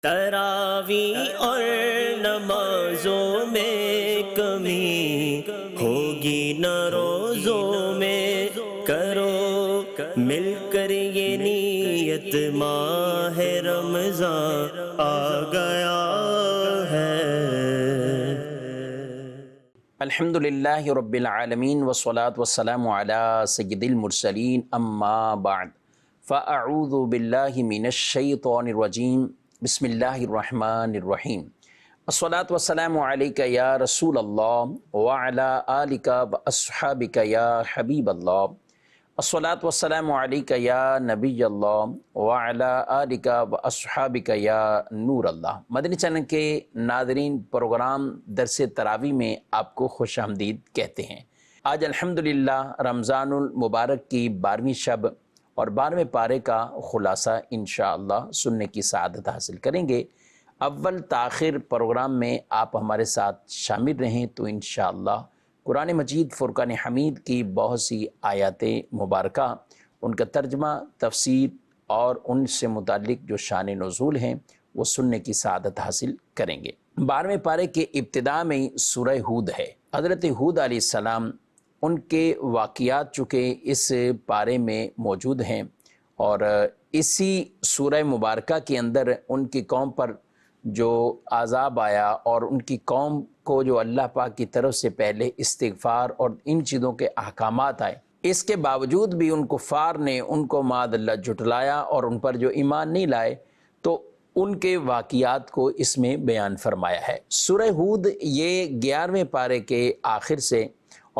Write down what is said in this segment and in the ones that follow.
تراوی اور نمازوں میں کمی ہوگی نہ روزوں میں، کرو مل کر یہ نیت، ماہ رمضان آ گیا ہے۔ الحمدللہ رب العالمین والصلاة والسلام علی سید المرسلین، اما بعد فاعوذ باللہ من الشیطان الرجیم، بسم اللہ الرحمن الرحیم۔ الصلاة والسلام علیک یا رسول اللہ وعلی آلک واصحابک یا حبیب اللہ، الصلاة والسلام علیک یا نبی اللہ وعلی آلک واصحابک یا نور اللہ۔ مدنی چینل کے ناظرین، پروگرام درس تراویح میں آپ کو خوش آمدید کہتے ہیں۔ آج الحمدللہ رمضان المبارک کی 12ویں شب اور 12ویں پارے کا خلاصہ انشاءاللہ سننے کی سعادت حاصل کریں گے۔ اول تاخیر پروگرام میں آپ ہمارے ساتھ شامل رہیں تو انشاءاللہ قرآن مجید فرقان حمید کی بہت سی آیات مبارکہ، ان کا ترجمہ، تفسیر اور ان سے متعلق جو شان نزول ہیں وہ سننے کی سعادت حاصل کریں گے۔ 12ویں پارے کے ابتدا میں سورہ ہود ہے۔ حضرت ہود علیہ السلام، ان کے واقعات چونکہ اس پارے میں موجود ہیں اور اسی سورہ مبارکہ کے اندر ان کی قوم پر جو عذاب آیا اور ان کی قوم کو جو اللہ پاک کی طرف سے پہلے استغفار اور ان چیزوں کے احکامات آئے، اس کے باوجود بھی ان کفار نے ان کو معاذ اللہ جھٹلایا اور ان پر جو ایمان نہیں لائے، تو ان کے واقعات کو اس میں بیان فرمایا ہے۔ سورہ ہود یہ 11ویں پارے کے آخر سے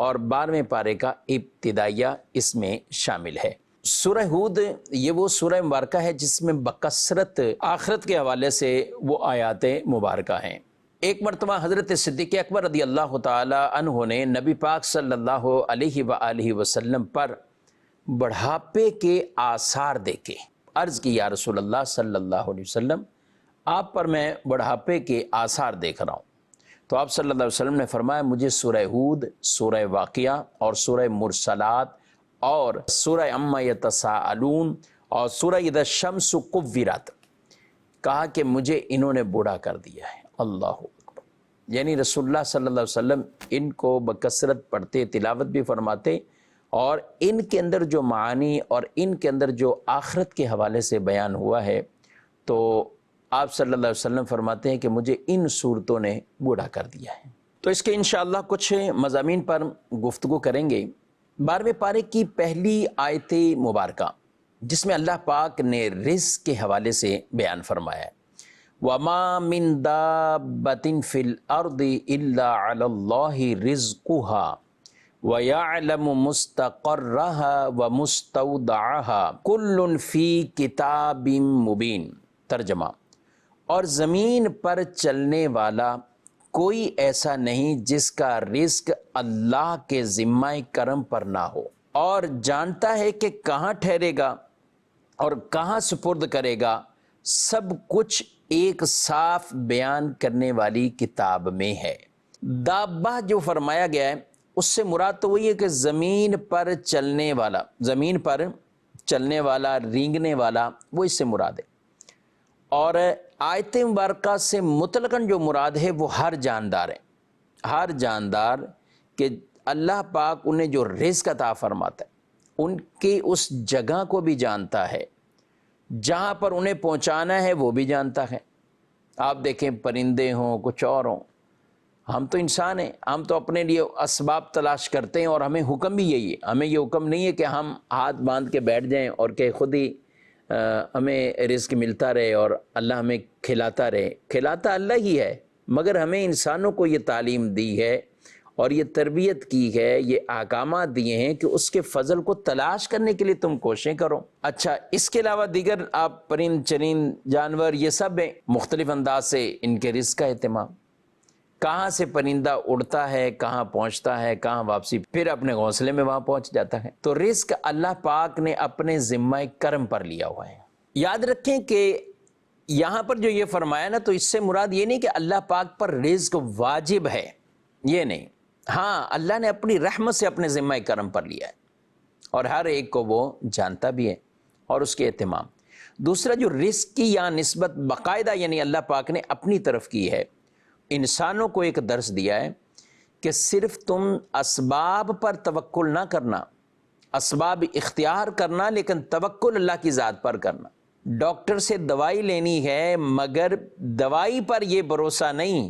اور 12ویں پارے کا ابتدائیہ اس میں شامل ہے۔ سورہ ہود یہ وہ سورہ مبارکہ ہے جس میں بکثرت آخرت کے حوالے سے وہ آیات مبارکہ ہیں۔ ایک مرتبہ حضرت صدیق اکبر رضی اللہ تعالی عنہ نے نبی پاک صلی اللہ علیہ وآلہ وسلم پر بڑھاپے کے آثار دیکھے، عرض کی یا رسول اللہ صلی اللہ علیہ وسلم، آپ پر میں بڑھاپے کے آثار دیکھ رہا ہوں۔ تو آپ صلی اللہ علیہ وسلم نے فرمایا مجھے سورہ ہود، سورہ واقعہ اور سورہ مرسلات اور سورہ عما یتساءلون اور سورہ اذا الشمس کورت کہا کہ مجھے انہوں نے بوڑھا کر دیا ہے۔ اللہ اکبر، یعنی رسول اللہ صلی اللہ علیہ وسلم ان کو بکثرت پڑھتے، تلاوت بھی فرماتے، اور ان کے اندر جو معانی اور ان کے اندر جو آخرت کے حوالے سے بیان ہوا ہے، تو آپ صلی اللہ علیہ وسلم فرماتے ہیں کہ مجھے ان صورتوں نے بوڑھا کر دیا ہے۔ تو اس کے انشاءاللہ کچھ مضامین پر گفتگو کریں گے۔ 12ویں پارے کی پہلی آیت مبارکہ جس میں اللہ پاک نے رزق کے حوالے سے بیان فرمایا ہے، وَمَا مِن دَابَّةٍ فِي الْأَرْضِ إِلَّا عَلَى اللَّهِ رِزْقُهَا وَيَعْلَمُ مُسْتَقَرَّهَا وَمُسْتَوْدَعَهَا كُلٌّ فِي كِتَابٍ مُبِينٍ۔ ترجمہ، اور زمین پر چلنے والا کوئی ایسا نہیں جس کا رزق اللہ کے ذمہ کرم پر نہ ہو، اور جانتا ہے کہ کہاں ٹھہرے گا اور کہاں سپرد کرے گا، سب کچھ ایک صاف بیان کرنے والی کتاب میں ہے۔ دابہ جو فرمایا گیا ہے اس سے مراد تو وہی ہے کہ زمین پر چلنے والا، زمین پر چلنے والا، رینگنے والا، وہ اس سے مراد ہے۔ اور آیت مبارکہ سے مطلقاً جو مراد ہے وہ ہر جاندار ہے، ہر جاندار کہ اللہ پاک انہیں جو رزق عطا فرماتا ہے ان کی اس جگہ کو بھی جانتا ہے، جہاں پر انہیں پہنچانا ہے وہ بھی جانتا ہے۔ آپ دیکھیں پرندے ہوں، کچھ اور ہوں، ہم تو انسان ہیں، ہم تو اپنے لیے اسباب تلاش کرتے ہیں اور ہمیں حکم بھی یہی ہے۔ ہمیں یہ حکم نہیں ہے کہ ہم ہاتھ باندھ کے بیٹھ جائیں اور کہ خود ہی ہمیں رزق ملتا رہے اور اللہ ہمیں کھلاتا رہے۔ کھلاتا اللہ ہی ہے، مگر ہمیں انسانوں کو یہ تعلیم دی ہے اور یہ تربیت کی ہے، یہ احکامات دیے ہیں کہ اس کے فضل کو تلاش کرنے کے لیے تم کوششیں کرو۔ اچھا، اس کے علاوہ دیگر آپ پرند چرند جانور یہ سب ہیں، مختلف انداز سے ان کے رزق کا اہتمام، کہاں سے پرندہ اڑتا ہے، کہاں پہنچتا ہے، کہاں واپسی پھر اپنے گھونسلے میں وہاں پہنچ جاتا ہے۔ تو رزق اللہ پاک نے اپنے ذمہ کرم پر لیا ہوا ہے۔ یاد رکھیں کہ یہاں پر جو یہ فرمایا نا، تو اس سے مراد یہ نہیں کہ اللہ پاک پر رزق واجب ہے، یہ نہیں۔ ہاں، اللہ نے اپنی رحمت سے اپنے ذمہ کرم پر لیا ہے اور ہر ایک کو وہ جانتا بھی ہے اور اس کے اہتمام۔ دوسرا جو رزق کی یہاں نسبت باقاعدہ یعنی اللہ پاک نے اپنی طرف کی ہے، انسانوں کو ایک درس دیا ہے کہ صرف تم اسباب پر توکل نہ کرنا، اسباب اختیار کرنا، لیکن توکل اللہ کی ذات پر کرنا۔ ڈاکٹر سے دوائی لینی ہے مگر دوائی پر یہ بھروسہ نہیں،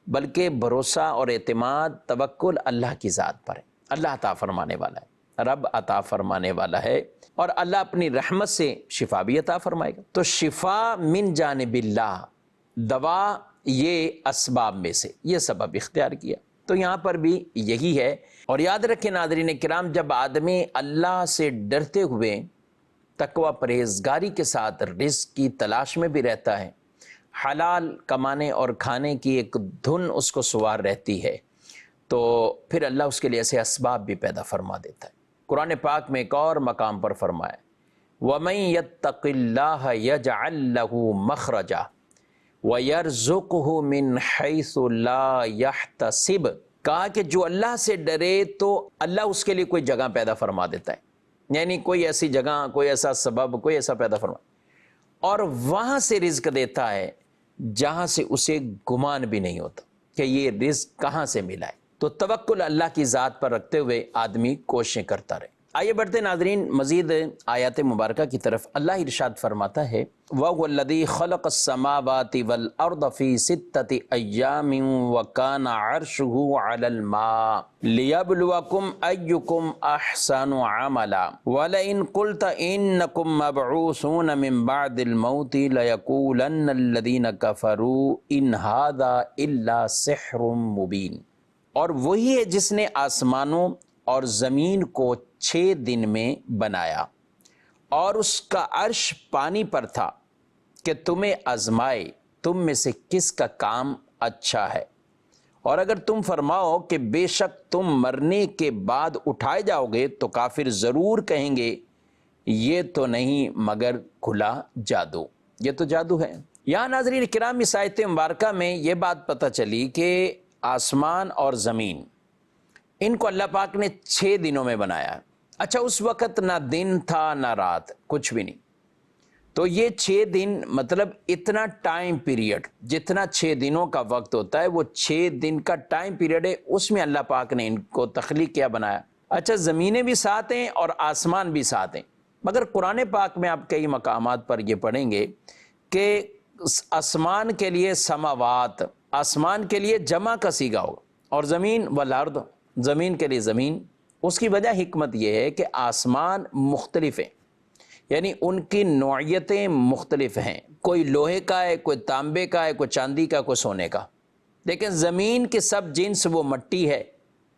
بلکہ بھروسہ اور اعتماد توکل اللہ کی ذات پر ہے۔ اللہ عطا فرمانے والا ہے، رب عطا فرمانے والا ہے، اور اللہ اپنی رحمت سے شفا بھی عطا فرمائے گا۔ تو شفا من جانب اللہ، دوا یہ اسباب میں سے، یہ سبب اختیار کیا۔ تو یہاں پر بھی یہی ہے۔ اور یاد رکھیں ناظرین کرام، جب آدمی اللہ سے ڈرتے ہوئے تقوی پرہیزگاری کے ساتھ رزق کی تلاش میں بھی رہتا ہے، حلال کمانے اور کھانے کی ایک دھن اس کو سوار رہتی ہے، تو پھر اللہ اس کے لیے ایسے اسباب بھی پیدا فرما دیتا ہے۔ قرآن پاک میں ایک اور مقام پر فرمایا وَمَن يَتَّقِ اللَّهَ يَجْعَل لَّهُ مَخْرَجًا وَيَرْزُقْهُ مِنْ حَيْثُ لَا يَحْتَسِبُ، کہا کہ جو اللہ سے ڈرے تو اللہ اس کے لیے کوئی جگہ پیدا فرما دیتا ہے، یعنی کوئی ایسی جگہ، کوئی ایسا سبب، کوئی ایسا پیدا فرما، اور وہاں سے رزق دیتا ہے جہاں سے اسے گمان بھی نہیں ہوتا کہ یہ رزق کہاں سے ملا ہے۔ تو توکل اللہ کی ذات پر رکھتے ہوئے آدمی کوششیں کرتا رہے۔ آئیے بڑھتے ناظرین مزید آیات مبارکہ کی طرف۔ اللہ ارشاد فرماتا ہے وَهُوَ الَّذِي خَلَقَ السَّمَاوَاتِ وَالْأَرْضَ فِي سِتَّةِ أَيَّامٍ وَكَانَ عَرْشُهُ عَلَى الْمَاءِ لِيَبْلُوَكُمْ أَيُّكُمْ أَحْسَنُ عَمَلًا وَلَئِن قُلْتَ إِنَّكُمْ مَبْعُوثُونَ مِن بَعْدِ الْمَوْتِ لَيَقُولَنَّ الَّذِينَ كَفَرُوا إِنْ هَذَا إِلَّا سِحْرٌ مُبِينٌ۔ اور وہی ہے جس نے آسمانوں اور زمین کو 6 دن میں بنایا، اور اس کا عرش پانی پر تھا کہ تمہیں آزمائے تم میں سے کس کا کام اچھا ہے، اور اگر تم فرماؤ کہ بے شک تم مرنے کے بعد اٹھائے جاؤ گے تو کافر ضرور کہیں گے یہ تو نہیں مگر کھلا جادو، یہ تو جادو ہے۔ یہاں ناظرین کرام اس آیت مبارکہ میں یہ بات پتہ چلی کہ آسمان اور زمین ان کو اللہ پاک نے 6 دنوں میں بنایا ہے۔ اچھا اس وقت نہ دن تھا نہ رات، کچھ بھی نہیں، تو یہ 6 دن مطلب اتنا ٹائم پیریڈ جتنا 6 دنوں کا وقت ہوتا ہے وہ 6 دن کا ٹائم پیریڈ ہے، اس میں اللہ پاک نے ان کو تخلیق کیا، بنایا۔ اچھا زمینیں بھی ساتھ ہیں اور آسمان بھی ساتھ ہیں، مگر قرآن پاک میں آپ کئی مقامات پر یہ پڑھیں گے کہ آسمان کے لیے سماوات، آسمان کے لیے جمع کا صیغہ ہوگا، اور زمین والارض، زمین کے لیے زمین۔ اس کی وجہ حکمت یہ ہے کہ آسمان مختلف ہیں، یعنی ان کی نوعیتیں مختلف ہیں، کوئی لوہے کا ہے، کوئی تانبے کا ہے، کوئی چاندی کا، کوئی سونے کا، لیکن زمین کے سب جنس وہ مٹی ہے،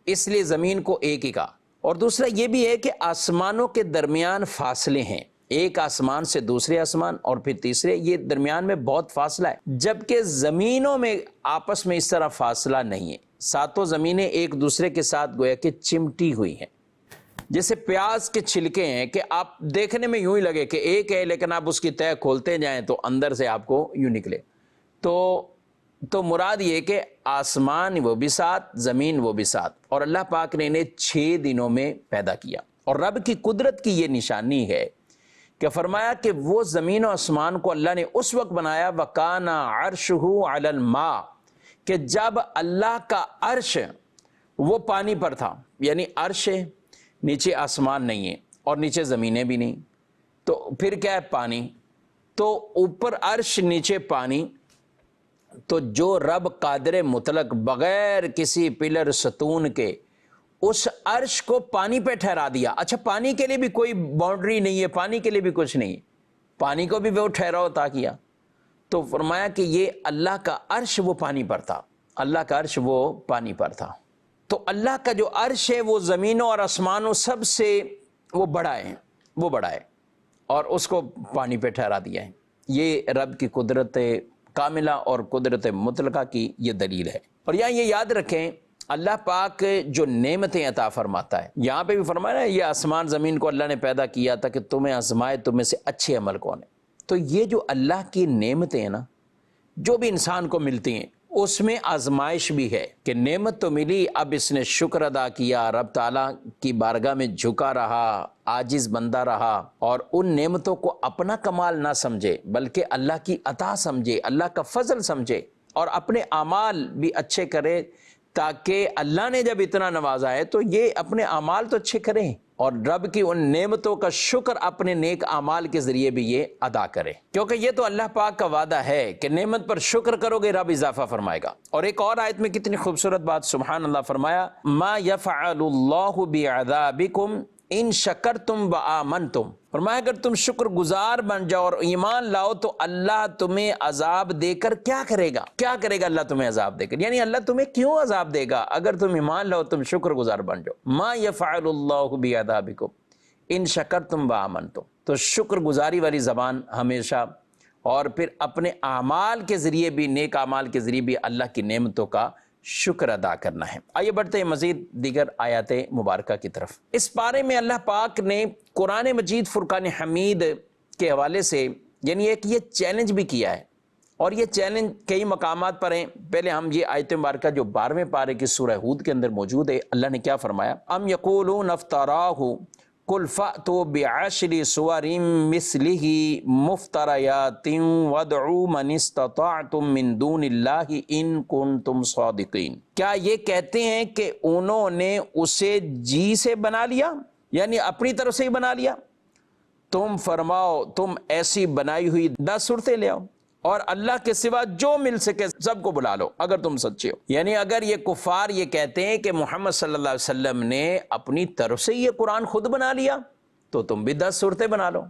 اس لیے زمین کو ایک ہی کہا۔ اور دوسرا یہ بھی ہے کہ آسمانوں کے درمیان فاصلے ہیں، ایک آسمان سے دوسرے آسمان اور پھر تیسرے، یہ درمیان میں بہت فاصلہ ہے، جبکہ زمینوں میں آپس میں اس طرح فاصلہ نہیں ہے۔ 7 زمینیں ایک دوسرے کے ساتھ گویا کہ چمٹی ہوئی ہیں، جیسے پیاز کے چھلکے ہیں کہ آپ دیکھنے میں یوں ہی لگے کہ ایک ہے، لیکن آپ اس کی تہہ کھولتے جائیں تو اندر سے آپ کو یوں نکلے۔ تو مراد یہ کہ آسمان وہ بھی ساتھ، زمین وہ بھی ساتھ، اور اللہ پاک نے انہیں 6 دنوں میں پیدا کیا۔ اور رب کی قدرت کی یہ نشانی ہے کہ فرمایا کہ وہ زمین و آسمان کو اللہ نے اس وقت بنایا وَكَانَ عَرْشُهُ عَلَى الْمَاءِ، کہ جب اللہ کا عرش وہ پانی پر تھا، یعنی عرش ہے، نیچے آسمان نہیں ہے اور نیچے زمینیں بھی نہیں، تو پھر کیا ہے؟ پانی۔ تو اوپر عرش نیچے پانی، تو جو رب قادر مطلق بغیر کسی پلر ستون کے اس عرش کو پانی پہ ٹھہرا دیا۔ اچھا پانی کے لیے بھی کوئی باؤنڈری نہیں ہے، پانی کے لیے بھی کچھ نہیں ہے، پانی کو بھی وہ ٹھہراؤ عطا کیا۔ تو فرمایا کہ یہ اللہ کا عرش وہ پانی پر تھا، اللہ کا عرش وہ پانی پر تھا۔ تو اللہ کا جو عرش ہے وہ زمینوں اور آسمانوں سب سے وہ بڑا ہے، وہ بڑا ہے، اور اس کو پانی پہ ٹھہرا دیا ہے۔ یہ رب کی قدرت کاملہ اور قدرت مطلقہ کی یہ دلیل ہے۔ اور یہاں یہ یاد رکھیں اللہ پاک جو نعمتیں عطا فرماتا ہے، یہاں پہ بھی فرمایا ہے یہ آسمان زمین کو اللہ نے پیدا کیا تھا کہ تمہیں آزمائے تم میں سے اچھے عمل کون ہے۔ تو یہ جو اللہ کی نعمتیں ہیں نا، جو بھی انسان کو ملتی ہیں اس میں آزمائش بھی ہے کہ نعمت تو ملی، اب اس نے شکر ادا کیا، رب تعالیٰ کی بارگاہ میں جھکا رہا، عاجز بندہ رہا، اور ان نعمتوں کو اپنا کمال نہ سمجھے بلکہ اللہ کی عطا سمجھے، اللہ کا فضل سمجھے، اور اپنے اعمال بھی اچھے کرے، تاکہ اللہ نے جب اتنا نوازا ہے تو یہ اپنے اعمال تو اچھے کریں اور رب کی ان نعمتوں کا شکر اپنے نیک اعمال کے ذریعے بھی یہ ادا کرے، کیونکہ یہ تو اللہ پاک کا وعدہ ہے کہ نعمت پر شکر کرو گے رب اضافہ فرمائے گا۔ اور ایک اور آیت میں کتنی خوبصورت بات، سبحان اللہ، فرمایا ما یفعل اللہ بعذابکم ان شکرتم وآمنتم، فرمایا اگر تم شکر گزار بن جاؤ اور ایمان لاؤ تو اللہ تمہیں عذاب دے کر کیا کرے گا؟ کیا کرے گا اللہ تمہیں عذاب دے کر؟ یعنی اللہ تمہیں کیوں عذاب دے گا اگر تم ایمان لاؤ، تم شکر گزار بن جاؤ۔ ما یفعل اللہ بعذابکم ان شکرتم وآمنتم، تو شکر گزاری والی زبان ہمیشہ، اور پھر اپنے اعمال کے ذریعے بھی، نیک اعمال کے ذریعے بھی اللہ کی نعمتوں کا شکر ادا کرنا ہے۔ آئیے بڑھتے ہیں مزید دیگر آیات مبارکہ کی طرف۔ اس پارے میں اللہ پاک نے قرآن مجید فرقان حمید کے حوالے سے یعنی ایک یہ چیلنج بھی کیا ہے، اور یہ چیلنج کئی مقامات پر ہیں۔ پہلے ہم یہ آیت مبارکہ جو 12ویں پارے کی سورہ ہود کے اندر موجود ہے، اللہ نے کیا فرمایا؟ ام یقولون افتراہ قل فأتوا بعشر سور مثلہ مفتریات وادعوا من استطعتم من دون اللہ ان کنتم صادقین، کیا یہ کہتے ہیں کہ انہوں نے اسے جی سے بنا لیا، یعنی اپنی طرف سے ہی بنا لیا؟ تم فرماؤ تم ایسی بنائی ہوئی 10 صورتیں لے آؤ، اور اللہ کے سوا جو مل سکے سب کو بلا لو اگر تم سچے ہو۔ یعنی اگر یہ کفار یہ کہتے ہیں کہ محمد صلی اللہ علیہ وسلم نے اپنی طرف سے یہ قرآن خود بنا لیا تو تم بھی 10 صورتیں بنا لو،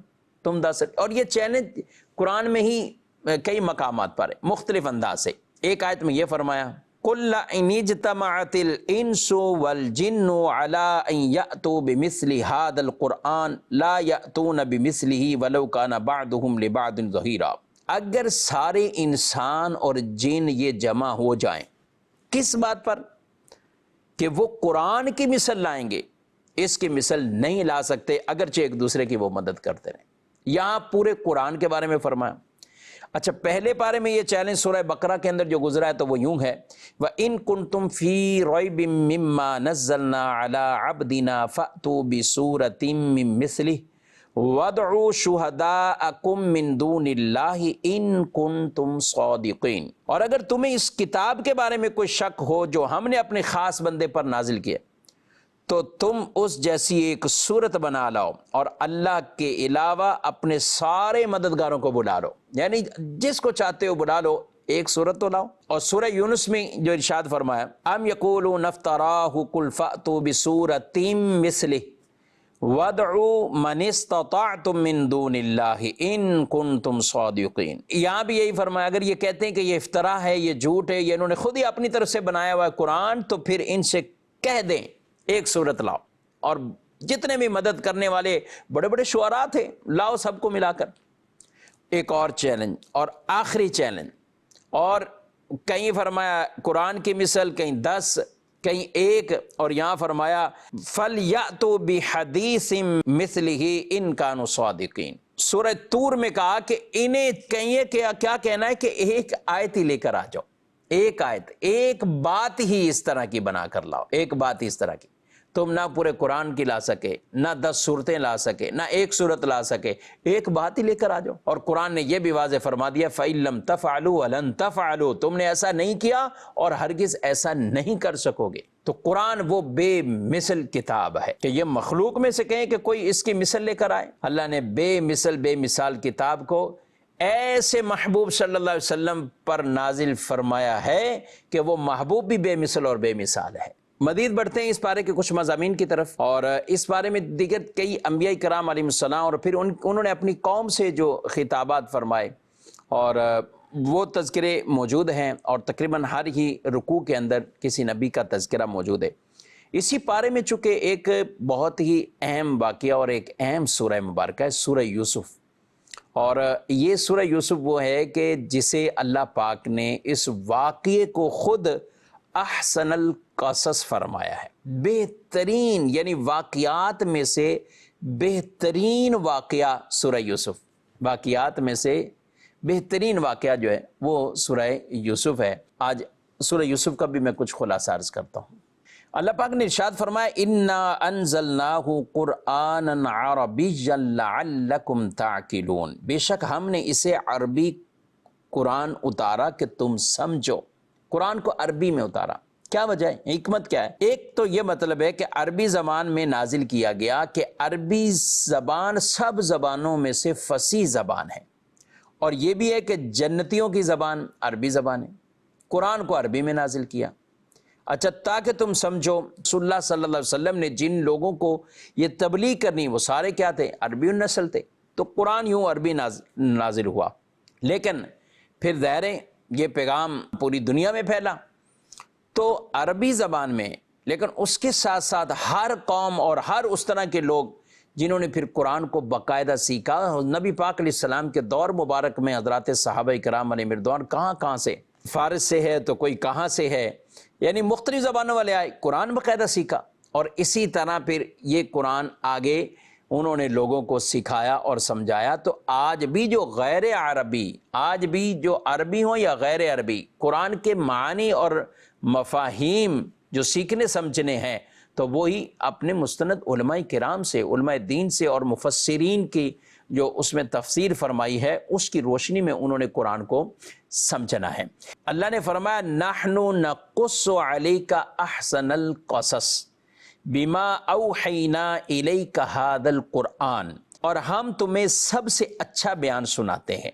تم 10۔ اور یہ چیلنج قرآن میں ہی کئی مقامات پر ہے مختلف انداز سے۔ ایک آیت میں یہ فرمایا قُلْ لَئِنِ اجْتَمَعَتِ الْإِنسُ وَالْجِنُّ عَلَىٰ أَن يَأْتُوا بِمِثْلِ هَٰذَا الْقُرْآنِ لَا يَأْتُونَ بِمِثْلِهِ وَلَوْ كَانَ بَعْضُهُمْ لِبَعْضٍ ظَهِيرًا، اگر سارے انسان اور جن یہ جمع ہو جائیں، کس بات پر؟ کہ وہ قرآن کی مثل لائیں گے، اس کی مثل نہیں لا سکتے اگرچہ ایک دوسرے کی وہ مدد کرتے رہیں۔ یہاں پورے قرآن کے بارے میں فرمایا۔ اچھا، پہلے پارے میں یہ چیلنج سورہ بقرہ کے اندر جو گزرا ہے تو وہ یوں ہے وَإِن كُنتُمْ فِي رَيْبٍ مِّمَّا نَزَّلْنَا عَلَىٰ عَبْدِنَا فَأْتُوا بِسُورَةٍ مِّن مِّثْلِهِ وَادْعُوا شُهَدَاءَكُم مِّن دُونِ اللَّهِ إِن كُنتُمْ صَادِقِينَ، اور اگر تمہیں اس کتاب کے بارے میں کوئی شک ہو جو ہم نے اپنے خاص بندے پر نازل کیا تو تم اس جیسی ایک صورت بنا لاؤ، اور اللہ کے علاوہ اپنے سارے مددگاروں کو بلا لو، یعنی جس کو چاہتے ہو بلا لو، ایک صورت تو لاؤ۔ اور سورہ یونس میں جو ارشاد فرمایا ام یقولون افتراہ قل فأتوا بسورۃ مثلہ وادعوا من استطعتم من دون اللہ ان کنتم صادقین، یہاں بھی یہی فرمایا اگر یہ کہتے ہیں کہ یہ افطرا ہے، یہ جھوٹ ہے، یہ انہوں نے خود ہی اپنی طرف سے بنایا ہوا ہے قرآن، تو پھر ان سے کہہ دیں ایک صورت لاؤ، اور جتنے بھی مدد کرنے والے بڑے بڑے شعراء تھے لاؤ سب کو ملا کر۔ ایک اور چیلنج اور آخری چیلنج، اور کہیں فرمایا قرآن کی مثل، کہیں 10، کہیں 1، اور یہاں فرمایا فَلْيَأْتُوا بِحَدِيثٍ مِّثْلِهِ إِن كَانُوا صَادِقِينَ۔ سورہ طور میں کہا کہ انہیں کہیں کہ کیا کہنا ہے کہ ایک آیت ہی لے کر آ جاؤ، ایک آیت، ایک بات ہی اس طرح کی بنا کر لاؤ، ایک بات ہی اس طرح کی۔ تم نہ پورے قرآن کی لا سکے، نہ 10 صورتیں لا سکے، نہ ایک صورت لا سکے، ایک بات ہی لے کر آ جاؤ۔ اور قرآن نے یہ بھی واضح فرما دیا فَإِن لَّمْ تَفْعَلُوا وَلَن تَفْعَلُوا، تم نے ایسا نہیں کیا اور ہرگز ایسا نہیں کر سکو گے۔ تو قرآن وہ بے مثل کتاب ہے کہ یہ مخلوق میں سے کہیں کہ کوئی اس کی مثل لے کر آئے، اللہ نے بے مثل بے مثال کتاب کو ایسے محبوب صلی اللہ علیہ وسلم پر نازل فرمایا ہے کہ وہ محبوب بھی بے مثل اور بے مثال ہے۔ مزید بڑھتے ہیں اس پارے کے کچھ مضامین کی طرف، اور اس بارے میں دیگر کئی انبیاء کرام علیہ السلام اور پھر انہوں نے اپنی قوم سے جو خطابات فرمائے، اور وہ تذکرے موجود ہیں، اور تقریباً ہر ہی رکوع کے اندر کسی نبی کا تذکرہ موجود ہے۔ اسی پارے میں چونکہ ایک بہت ہی اہم واقعہ اور ایک اہم سورہ مبارکہ ہے سورہ یوسف، اور یہ سورہ یوسف وہ ہے کہ جسے اللہ پاک نے اس واقعے کو خود احسن القصص فرمایا ہے، بہترین، یعنی واقعات میں سے بہترین واقعہ سورہ یوسف، واقعات میں سے بہترین واقعہ جو ہے وہ سورہ یوسف ہے۔ آج سورہ یوسف کا بھی میں کچھ خلاصہ عرض کرتا ہوں۔ اللہ پاک نے ارشاد فرمایا انا انزلناہ قرآنا عربیا لعلکم تعقلون، بے شک ہم نے اسے عربی قرآن اتارا کہ تم سمجھو۔ قرآن کو عربی میں اتارا، کیا وجہ ہے، حکمت کیا ہے؟ ایک تو یہ مطلب ہے کہ عربی زبان میں نازل کیا گیا کہ عربی زبان سب زبانوں میں سے فصیح زبان ہے، اور یہ بھی ہے کہ جنتیوں کی زبان عربی زبان ہے، قرآن کو عربی میں نازل کیا۔ اچھا، تاکہ تم سمجھو رسول اللہ صلی اللہ علیہ وسلم نے جن لوگوں کو یہ تبلیغ کرنی وہ سارے کیا تھے، عربی النسل تھے، تو قرآن یوں عربی نازل ہوا۔ لیکن پھر ظاہر ہے یہ پیغام پوری دنیا میں پھیلا تو عربی زبان میں، لیکن اس کے ساتھ ساتھ ہر قوم اور ہر اس طرح کے لوگ جنہوں نے پھر قرآن کو باقاعدہ سیکھا۔ نبی پاک علیہ السلام کے دور مبارک میں حضرات صحابہ کرام علیہ رضوان کہاں سے، فارس سے ہے تو کوئی کہاں سے ہے، یعنی مختلف زبانوں والے آئے، قرآن باقاعدہ سیکھا، اور اسی طرح پھر یہ قرآن آگے انہوں نے لوگوں کو سکھایا اور سمجھایا۔ تو آج بھی جو غیر عربی، آج بھی جو عربی ہوں یا غیر عربی، قرآن کے معنی اور مفاہیم جو سیکھنے سمجھنے ہیں تو وہی اپنے مستند علماء کرام سے، علماء دین سے اور مفسرین کی جو اس میں تفسیر فرمائی ہے اس کی روشنی میں انہوں نے قرآن کو سمجھنا ہے۔ اللہ نے فرمایا نحن نقص علیک احسن القصص بما اوحینا الیک ھذا القرآن، اور ہم تمہیں سب سے اچھا بیان سناتے ہیں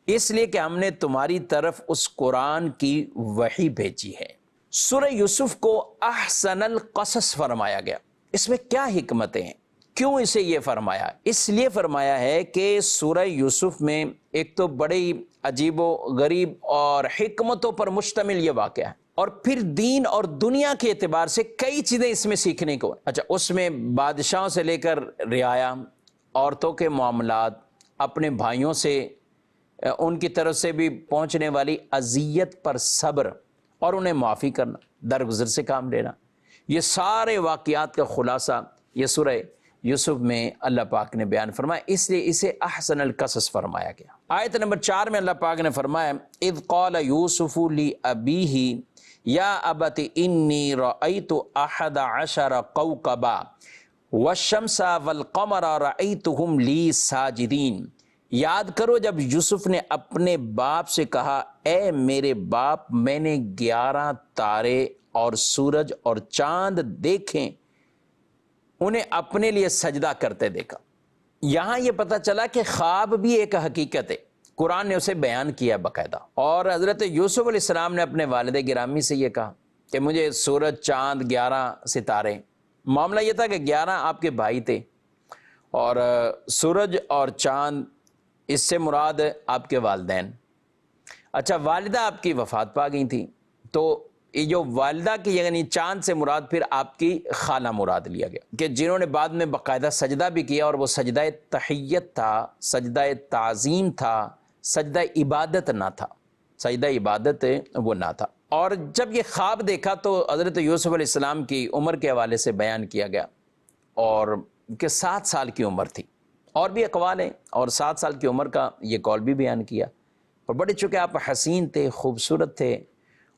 اس لیے کہ ہم نے تمہاری طرف اس قرآن کی وحی بھیجی ہے۔ سورہ یوسف کو احسن القصص فرمایا گیا، اس میں کیا حکمتیں ہیں، کیوں اسے یہ فرمایا؟ اس لیے فرمایا ہے کہ سورہ یوسف میں ایک تو بڑی عجیب و غریب اور حکمتوں پر مشتمل یہ واقعہ ہے، اور پھر دین اور دنیا کے اعتبار سے کئی چیزیں اس میں سیکھنے کو۔ اچھا، اس میں بادشاہوں سے لے کر رعایا، عورتوں کے معاملات، اپنے بھائیوں سے ان کی طرف سے بھی پہنچنے والی اذیت پر صبر اور انہیں معافی کرنا، درگزر سے کام لینا، یہ سارے واقعات کا خلاصہ یہ سورہ یوسف میں اللہ پاک نے بیان فرمایا، اس لیے اسے احسن القصص فرمایا گیا۔ آیت نمبر 4 میں اللہ پاک نے فرمایا اذ قال یوسف لأبیہ یا ابت انی رأیت 11 کوکبا والشمس والقمر رأیتہم لی ساجدین۔ یاد کرو جب یوسف نے اپنے باپ سے کہا اے میرے باپ، میں نے 11 تارے اور سورج اور چاند دیکھیں، انہیں اپنے لیے سجدہ کرتے دیکھا۔ یہاں یہ پتہ چلا کہ خواب بھی ایک حقیقت ہے، قرآن نے اسے بیان کیا باقاعدہ، اور حضرت یوسف علیہ السلام نے اپنے والد گرامی سے یہ کہا کہ مجھے سورج، چاند، 11 ستارے، معاملہ یہ تھا کہ 11 آپ کے بھائی تھے، اور سورج اور چاند اس سے مراد آپ کے والدین۔ اچھا، والدہ آپ کی وفات پا گئی تھی، تو یہ جو والدہ کی یعنی چاند سے مراد پھر آپ کی خالہ مراد لیا گیا، کہ جنہوں نے بعد میں باقاعدہ سجدہ بھی کیا، اور وہ سجدہ تحیت تھا، سجدہ تعظیم تھا، سجدہ عبادت نہ تھا، سجدہ عبادت وہ نہ تھا۔ اور جب یہ خواب دیکھا تو حضرت یوسف علیہ السلام کی عمر کے حوالے سے بیان کیا گیا، اور کہ 7 سال کی عمر تھی، اور بھی اقوال ہیں، اور 7 سال کی عمر کا یہ قول بھی بیان کیا، اور بڑے چونکہ آپ حسین تھے، خوبصورت تھے،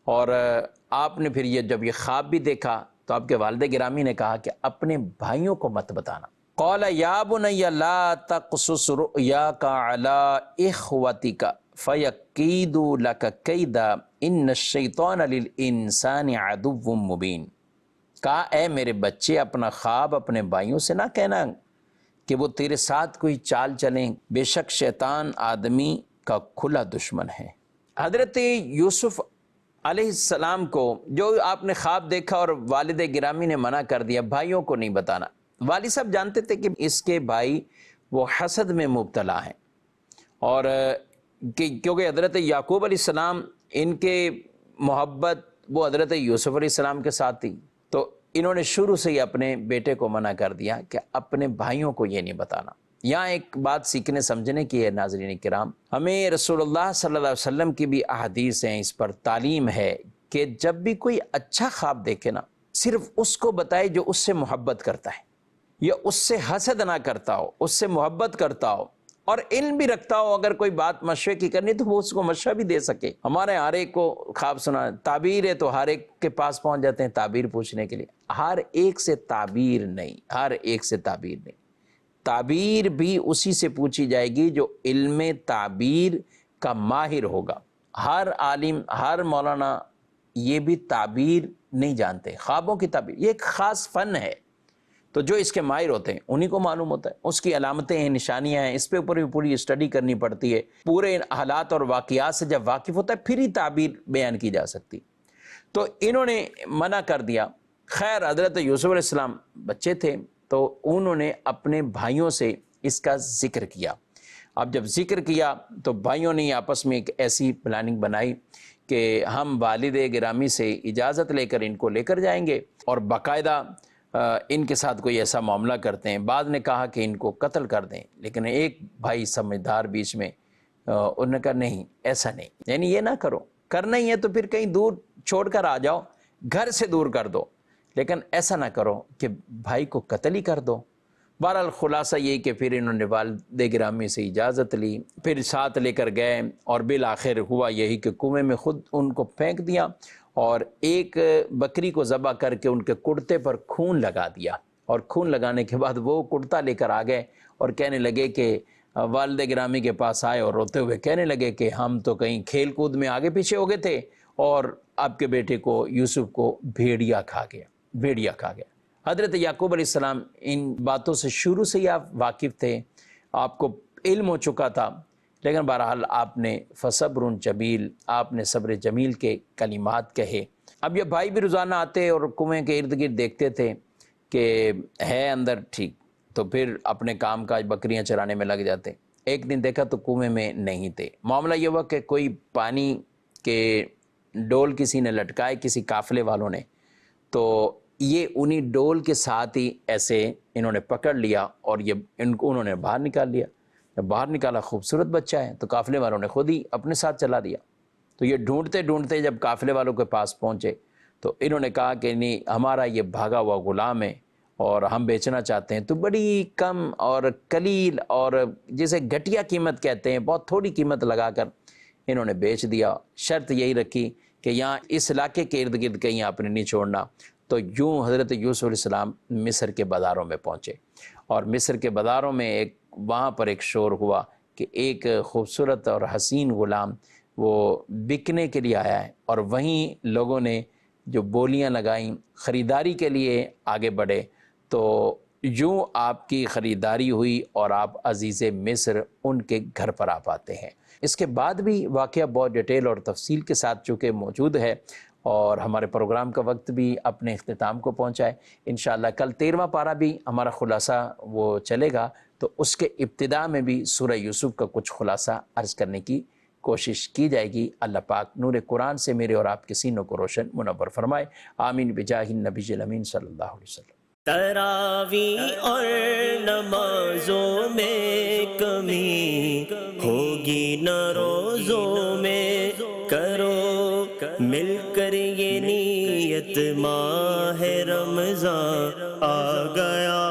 اور آپ نے پھر یہ جب یہ خواب بھی دیکھا تو آپ کے والد گرامی نے کہا کہ اپنے بھائیوں کو مت بتانا۔ قال یا بنی لا تقصص رؤیاک علی اخوتک فیکیدوا لک کیدا ان الشیطان للانسان عدو مبین۔ کہا اے میرے بچے، اپنا خواب اپنے بھائیوں سے نہ کہنا کہ وہ تیرے ساتھ کوئی چال چلیں، بے شک شیطان آدمی کا کھلا دشمن ہے۔ حضرت یوسف علیہ السلام کو جو آپ نے خواب دیکھا اور والد گرامی نے منع کر دیا، بھائیوں کو نہیں بتانا۔ والد صاحب جانتے تھے کہ اس کے بھائی وہ حسد میں مبتلا ہیں، اور کیونکہ حضرت یعقوب علیہ السلام ان کے محبت وہ حضرت یوسف علیہ السلام کے ساتھ تھی، تو انہوں نے شروع سے ہی اپنے بیٹے کو منع کر دیا کہ اپنے بھائیوں کو یہ نہیں بتانا۔ یہاں ایک بات سیکھنے سمجھنے کی ہے ناظرین کرام، ہمیں رسول اللہ صلی اللہ علیہ وسلم کی بھی احادیث ہیں، اس پر تعلیم ہے کہ جب بھی کوئی اچھا خواب دیکھے نا، صرف اس کو بتائے جو اس سے محبت کرتا ہے، یا اس سے حسد نہ کرتا ہو، اس سے محبت کرتا ہو، اور علم بھی رکھتا ہو، اگر کوئی بات مشورے کی کرنی تو وہ اس کو مشورہ بھی دے سکے۔ ہمارے ہر ایک کو خواب سنا، تعبیر ہے تو ہر ایک کے پاس پہنچ جاتے ہیں تعبیر پوچھنے کے لیے۔ ہر ایک سے تعبیر نہیں، ہر ایک سے تعبیر نہیں، تعبیر بھی اسی سے پوچھی جائے گی جو علم تعبیر کا ماہر ہوگا۔ ہر عالم، ہر مولانا یہ بھی تعبیر نہیں جانتے، خوابوں کی تعبیر یہ ایک خاص فن ہے، تو جو اس کے ماہر ہوتے ہیں انہی کو معلوم ہوتا ہے، اس کی علامتیں ہیں، نشانیاں ہیں، اس پہ اوپر بھی پوری اسٹڈی کرنی پڑتی ہے، پورے حالات اور واقعات سے جب واقف ہوتا ہے پھر ہی تعبیر بیان کی جا سکتی۔ تو انہوں نے منع کر دیا۔ خیر حضرت یوسف علیہ السلام بچے تھے تو انہوں نے اپنے بھائیوں سے اس کا ذکر کیا۔ اب جب ذکر کیا تو بھائیوں نے آپس میں ایک ایسی پلاننگ بنائی کہ ہم والد گرامی سے اجازت لے کر ان کو لے کر جائیں گے اور باقاعدہ ان کے ساتھ کوئی ایسا معاملہ کرتے ہیں۔ بعض نے کہا کہ ان کو قتل کر دیں، لیکن ایک بھائی سمجھدار بیچ میں انہوں نے کہا نہیں، ایسا نہیں، یعنی یہ نہ کرو، کرنا ہی ہے تو پھر کہیں دور چھوڑ کر آ جاؤ، گھر سے دور کر دو، لیکن ایسا نہ کرو کہ بھائی کو قتل ہی کر دو۔ بہرحال خلاصہ یہ کہ پھر انہوں نے والد گرامی سے اجازت لی، پھر ساتھ لے کر گئے اور بالآخر ہوا یہی کہ کنویں میں خود ان کو پھینک دیا اور ایک بکری کو ذبح کر کے ان کے کرتے پر خون لگا دیا، اور خون لگانے کے بعد وہ کرتا لے کر آ گئے اور کہنے لگے کہ والد گرامی کے پاس آئے اور روتے ہوئے کہنے لگے کہ ہم تو کہیں کھیل کود میں آگے پیچھے ہو گئے تھے اور آپ کے بیٹے کو یوسف کو بھیڑیا کھا گیا، بھیڑیا کھا گیا۔ حضرت یعقوب علیہ السلام ان باتوں سے شروع سے ہی آپ واقف تھے، آپ کو علم ہو چکا تھا، لیکن بہرحال آپ نے فصبر جمیل، آپ نے صبر جمیل کے کلمات کہے۔ اب یہ بھائی بھی روزانہ آتے اور کنویں کے ارد گرد دیکھتے تھے کہ ہے اندر، ٹھیک، تو پھر اپنے کام کاج بکریاں چرانے میں لگ جاتے۔ ایک دن دیکھا تو کنویں میں نہیں تھے۔ معاملہ یہ ہوا کہ کوئی پانی کے ڈول کسی نے لٹکائے، کسی قافلے والوں نے، تو یہ انہی ڈول کے ساتھ ہی ایسے انہوں نے پکڑ لیا اور یہ ان کو انہوں نے باہر نکال لیا۔ جب باہر نکالا، خوبصورت بچہ ہے، تو قافلے والوں نے خود ہی اپنے ساتھ چلا دیا۔ تو یہ ڈھونڈتے ڈھونڈتے جب قافلے والوں کے پاس پہنچے تو انہوں نے کہا کہ نہیں، ہمارا یہ بھاگا ہوا غلام ہے اور ہم بیچنا چاہتے ہیں۔ تو بڑی کم اور قلیل اور جسے گھٹیا قیمت کہتے ہیں، بہت تھوڑی قیمت لگا کر انہوں نے بیچ دیا۔ شرط یہی رکھی کہ یہاں اس علاقے کے ارد گرد کہیں آپ نے نہیں چھوڑنا۔ تو یوں حضرت یوسف علیہ السلام مصر کے بازاروں میں پہنچے، اور مصر کے بازاروں میں وہاں پر ایک شور ہوا کہ ایک خوبصورت اور حسین غلام وہ بکنے کے لیے آیا ہے، اور وہیں لوگوں نے جو بولیاں لگائیں، خریداری کے لیے آگے بڑھے، تو یوں آپ کی خریداری ہوئی اور آپ عزیز مصر ان کے گھر پر آ پاتے ہیں۔ اس کے بعد بھی واقعہ بہت ڈیٹیل اور تفصیل کے ساتھ چونکہ موجود ہے، اور ہمارے پروگرام کا وقت بھی اپنے اختتام کو پہنچا ہے۔ انشاءاللہ کل 13واں پارہ بھی ہمارا خلاصہ وہ چلے گا، تو اس کے ابتداء میں بھی سورہ یوسف کا کچھ خلاصہ عرض کرنے کی کوشش کی جائے گی۔ اللہ پاک نور قرآن سے میرے اور آپ کے سینوں کو روشن منور فرمائے، آمین بجاہ النبی الامین صلی اللہ علیہ وسلم۔ تراویح اور نمازوں میں کمی ہوگی نہ روزوں میں، کرو مل کر یہ نیت، ماہ رمضان آ گیا